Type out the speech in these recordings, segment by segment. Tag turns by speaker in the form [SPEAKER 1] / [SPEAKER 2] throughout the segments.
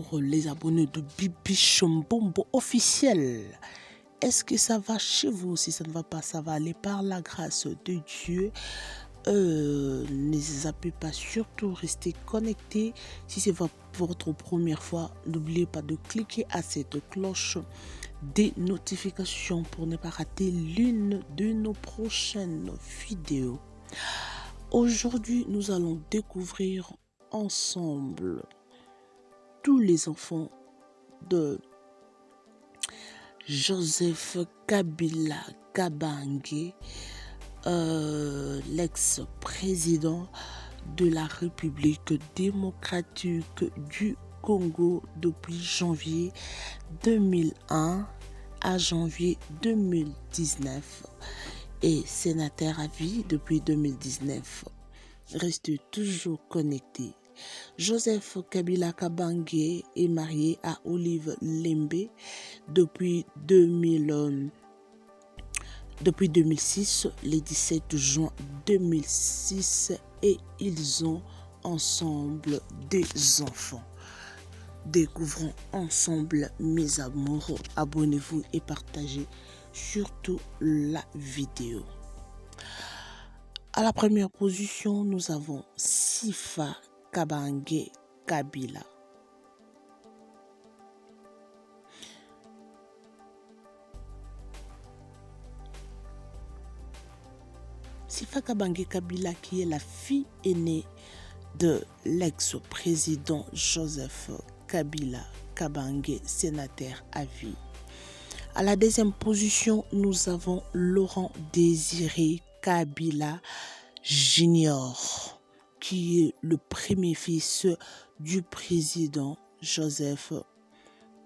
[SPEAKER 1] pour les abonnés de Bibi Chombombo officiel. Est-ce que ça va chez vous? Si ça ne va pas, ça va aller par la grâce de Dieu. Ne zappez pas, surtout restez connectés. Si c'est votre première fois, n'oubliez pas de cliquer à cette cloche des notifications pour ne pas rater l'une de nos prochaines vidéos. Aujourd'hui, nous allons découvrir ensemble tous les enfants de Joseph Kabila Kabange, l'ex-président de la République démocratique du Congo depuis janvier 2001 à janvier 2019 et sénateur à vie depuis 2019. Restez toujours connectés. Joseph Kabila Kabange est marié à Olive Lembe depuis 2006, le 17 juin 2006, et ils ont ensemble des enfants. Découvrons ensemble, mes amours. Abonnez-vous et partagez surtout la vidéo. À la première position, nous avons Sifa Kabange Kabila. Sifa Kabange Kabila, qui est la fille aînée de l'ex-président Joseph Kabila Kabange, sénateur à vie. À la deuxième position, nous avons Laurent Désiré Kabila Junior, qui est le premier fils du président Joseph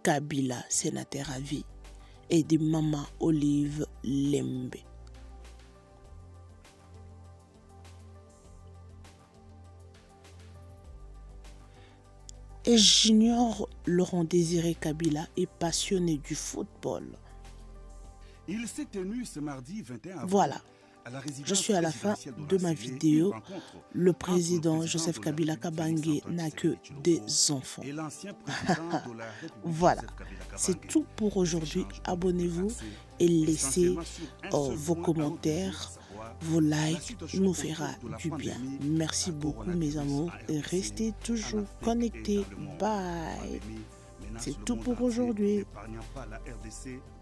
[SPEAKER 1] Kabila, sénateur à vie, et de maman Olive Lembe. Et Junior Laurent Désiré Kabila est passionné du football.
[SPEAKER 2] Il s'est tenu ce mardi 21 avril.
[SPEAKER 1] Voilà. Je suis à la fin de ma vidéo. Le président Joseph Kabila Kabange n'a que des enfants. Voilà, c'est tout pour aujourd'hui. Abonnez-vous et laissez vos commentaires, vos likes, nous fera du bien. Merci beaucoup mes amours et restez toujours connectés. Bye. C'est tout pour aujourd'hui.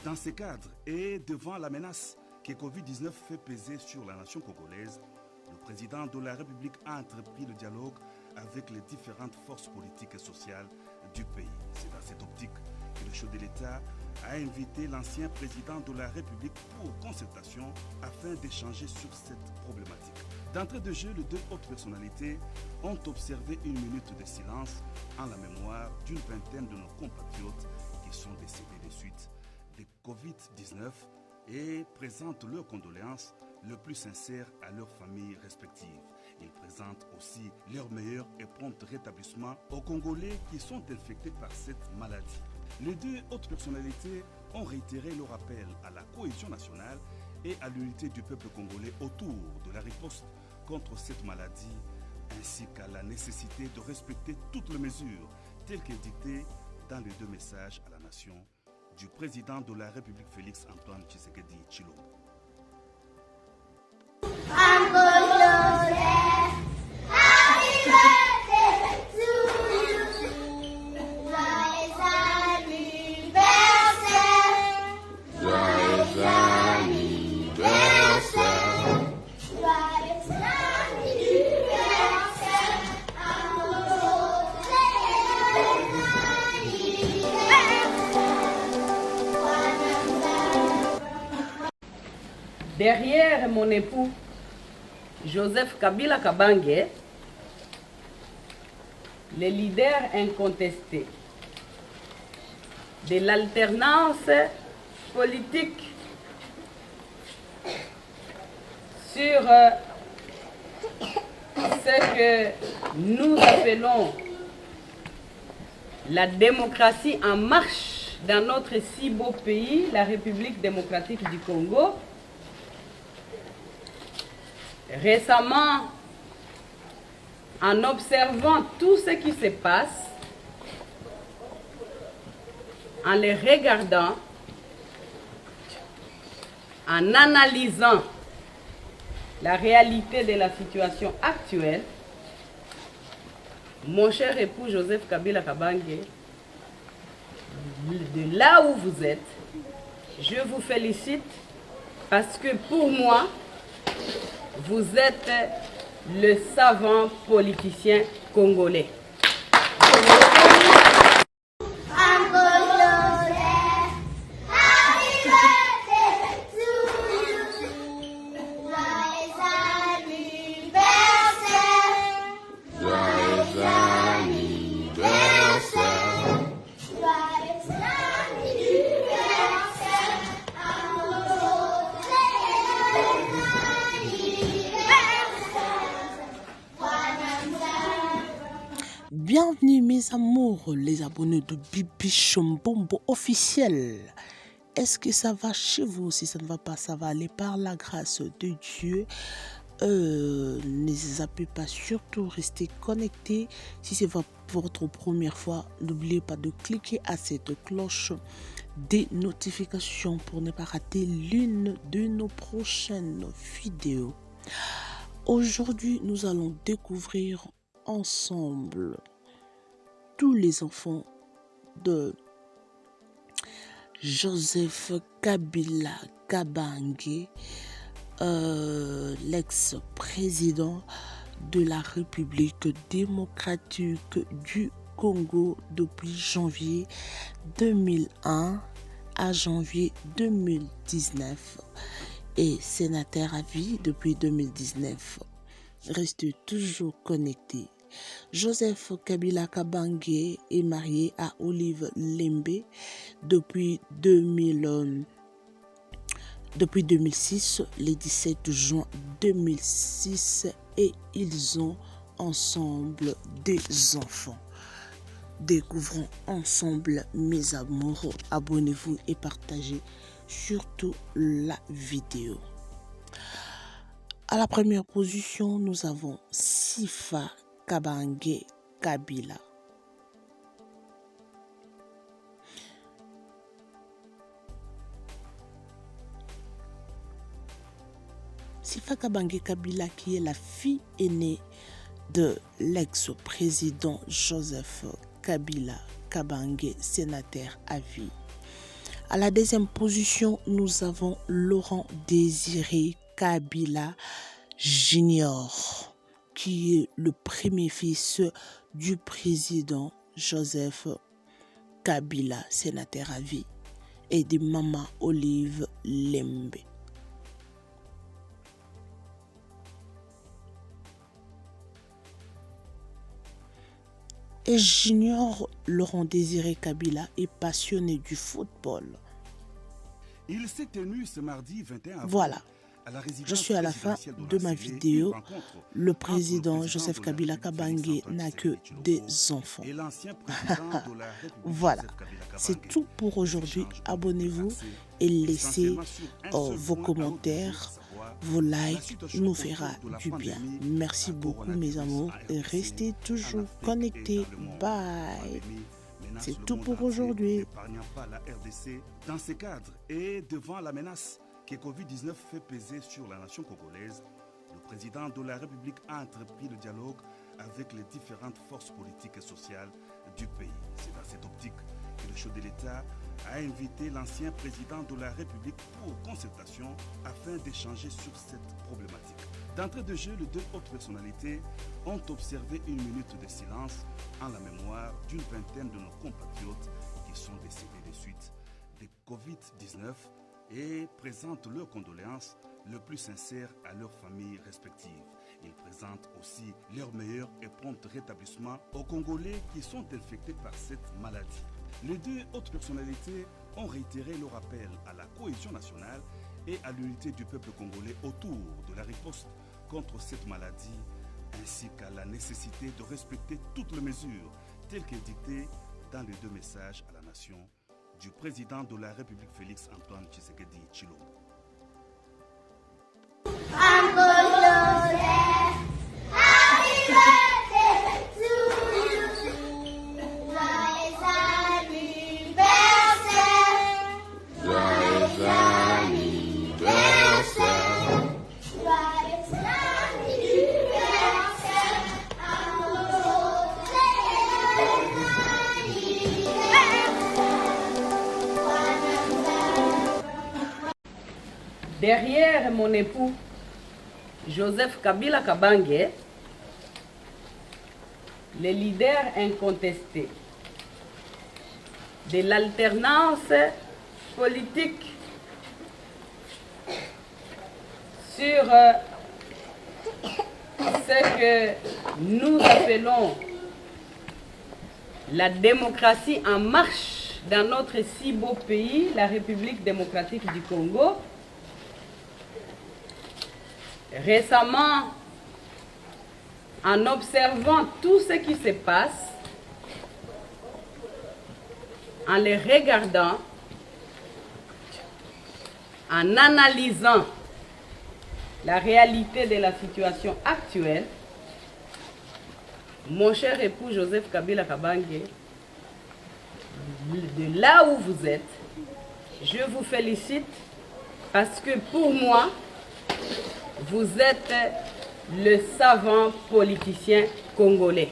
[SPEAKER 2] Dans ces cadres et devant la menace que Covid-19 fait peser sur la nation congolaise, le président de la République a entrepris le dialogue avec les différentes forces politiques et sociales du pays. C'est dans cette optique que le chef de l'État a invité l'ancien président de la République pour concertation afin d'échanger sur cette problématique. D'entrée de jeu, les deux hautes personnalités ont observé une minute de silence en la mémoire d'une vingtaine de nos compatriotes qui sont décédés de suite de Covid-19 et présentent leurs condoléances le plus sincères à leurs familles respectives. Ils présentent aussi leur meilleur et prompt rétablissement aux Congolais qui sont infectés par cette maladie. Les deux hautes personnalités ont réitéré leur appel à la cohésion nationale et à l'unité du peuple congolais autour de la riposte contre cette maladie, ainsi qu'à la nécessité de respecter toutes les mesures telles qu'édictées dans les deux messages à la nation du président de la République Félix Antoine Tshisekedi Tshilombo.
[SPEAKER 3] Derrière mon époux, Joseph Kabila Kabange, le leader incontesté de l'alternance politique sur ce que nous appelons la démocratie en marche dans notre si beau pays, la République démocratique du Congo. Récemment, en observant tout ce qui se passe, en les regardant, en analysant la réalité de la situation actuelle, mon cher époux Joseph Kabila Kabange, de là où vous êtes, je vous félicite parce que pour moi, vous êtes le savant politicien congolais.
[SPEAKER 1] Bienvenue mes amours, les abonnés de Bibichon Bombo officiel. Est-ce que ça va chez vous? Si ça ne va pas, ça va aller par la grâce de Dieu. Ne zappez pas, surtout restez connectés. Si c'est votre première fois, n'oubliez pas de cliquer à cette cloche des notifications pour ne pas rater l'une de nos prochaines vidéos. Aujourd'hui, nous allons découvrir ensemble tous les enfants de Joseph Kabila Kabange, l'ex-président de la République démocratique du Congo depuis janvier 2001 à janvier 2019 et sénateur à vie depuis 2019. Restez toujours connectés. Joseph Kabila Kabange est marié à Olive Lembe depuis 2006, le 17 juin 2006, et ils ont ensemble des enfants. Découvrons ensemble mes amours. Abonnez-vous et partagez surtout la vidéo. À la première position, nous avons Sifa Kabange Kabila. Sifa Kabange Kabila, qui est la fille aînée de l'ex-président Joseph Kabila Kabange, sénateur à vie. À la deuxième position, nous avons Laurent Désiré Kabila Junior, qui est le premier fils du président Joseph Kabila, sénateur à vie, et de maman Olive Lembe. Et Junior Laurent Désiré Kabila est passionné du football.
[SPEAKER 2] Il s'est tenu ce mardi 21 avril.
[SPEAKER 1] Voilà. Je suis à la fin de ma vidéo. Le président Joseph Kabila Kabange n'a que des enfants. Voilà, c'est tout pour aujourd'hui. Abonnez-vous et laissez vos commentaires, vos likes, nous fera du bien. Merci beaucoup mes amours et restez toujours connectés. Bye. C'est tout pour aujourd'hui.
[SPEAKER 2] Dans ce cadre et devant la menace que Covid-19 fait peser sur la nation congolaise, le président de la République a entrepris le dialogue avec les différentes forces politiques et sociales du pays. C'est dans cette optique que le chef de l'État a invité l'ancien président de la République pour concertation afin d'échanger sur cette problématique. D'entrée de jeu, les deux autres personnalités ont observé une minute de silence en la mémoire d'une vingtaine de nos compatriotes qui sont décédés de suite de Covid-19 et présentent leurs condoléances le plus sincères à leurs familles respectives. Ils présentent aussi leur meilleur et prompt rétablissement aux Congolais qui sont infectés par cette maladie. Les deux autres personnalités ont réitéré leur appel à la cohésion nationale et à l'unité du peuple congolais autour de la riposte contre cette maladie, ainsi qu'à la nécessité de respecter toutes les mesures telles qu'indiquées dans les deux messages à la nation du président de la République Félix Antoine Tshisekedi Tshilombo.
[SPEAKER 3] derrière mon époux Joseph Kabila Kabange, le leader incontesté de l'alternance politique sur ce que nous appelons la démocratie en marche dans notre si beau pays, la République démocratique du Congo. Récemment, en observant tout ce qui se passe, en les regardant, en analysant la réalité de la situation actuelle, mon cher époux Joseph Kabila Kabange, de là où vous êtes, je vous félicite parce que pour moi, vous êtes le savant politicien congolais.